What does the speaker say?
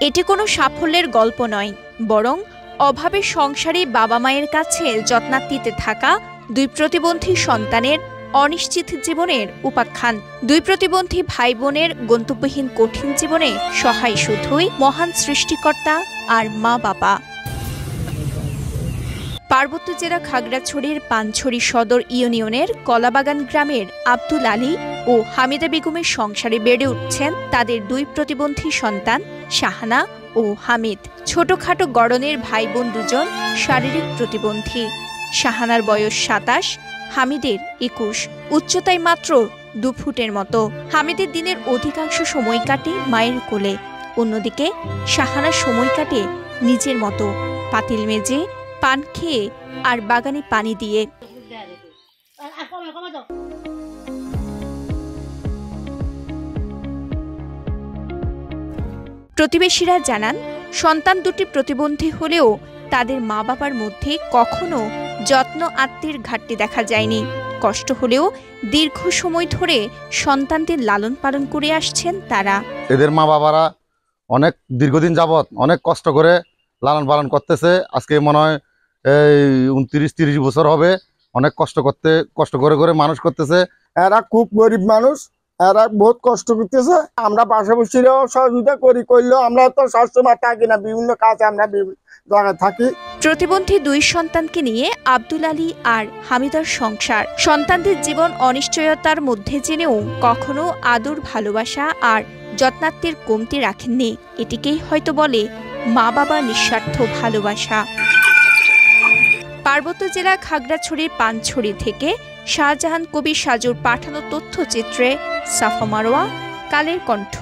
এটি কোনো সাফল্যের গল্প নয়, বরং অভাবের সংসারে বাবা মায়ের কাছে যত্নার্থীতে থাকা দুই প্রতিবন্ধী সন্তানের অনিশ্চিত জীবনের উপাখ্যান। দুই প্রতিবন্ধী ভাই বোনের গন্তব্যহীন কঠিন জীবনে সহায় শুধুই মহান সৃষ্টিকর্তা আর মা বাবা। পার্বত্য জেলা খাগড়াছড়ির পানছড়ি সদর ইউনিয়নের কলাবাগান গ্রামের আব্দুল আলী ও হামিদা বেগমের সংসারে বেড়ে উঠছেন তাদের দুই প্রতিবন্ধী সন্তান শাহানা ও হামিদ। ছোটখাটো গড়নের ভাই বোন দুজন শারীরিক প্রতিবন্ধী। শাহানার বয়স ২৭, হামিদের ২১, উচ্চতায় মাত্র ২ ফুটের মতো। হামিদের দিনের অধিকাংশ সময় কাটে মায়ের কোলে, অন্যদিকে শাহানার সময় কাটে নিজের মতো, পাতিল মেজে, পান খেয়ে আর বাগানে পানি দিয়ে। প্রতিবেশীরা জানান, সন্তান দুটি প্রতিবন্ধী হলেও তাদের মা বাবার মধ্যে কখনো যত্ন আত্মীর ঘাটতি দেখা যায়নি। কষ্ট হলেও দীর্ঘ সময় ধরে সন্তানদের লালন পালন করে আসছেন তারা। এদের মা বাবারা অনেক দীর্ঘদিন যাবৎ অনেক কষ্ট করে লালন পালন করতেছে। আজকে মনে হয় এই 29-30 বছর হবে। অনেক কষ্ট করে মানুষ করতেছে। এরা খুব গরিব মানুষ, এরা বহুত কষ্ট করতেছে। আমরা পাশাপাশি সহযোগিতা করলেও আমরা তো সবসময় থাকি না, বিভিন্ন কাজে আমরা বিভিন্ন জায়গায় থাকি। প্রতিবন্ধী দুই সন্তানকে নিয়ে আব্দুল আলী আর হামিদার সংসার। সন্তানদের জীবন অনিশ্চয়তার মধ্যে জেনেও কখনো আদর, ভালোবাসা আর যত্নার্থীর কমতি রাখেননি। এটিকেই হয়তো বলে মা বাবা নিঃস্বার্থ ভালোবাসা। পার্বত্য জেলা খাগড়াছড়ির পানছড়ি থেকে শাহজাহান কবির সাজুর পাঠানো তথ্যচিত্রে সাফা মারোয়া, কালের কণ্ঠ।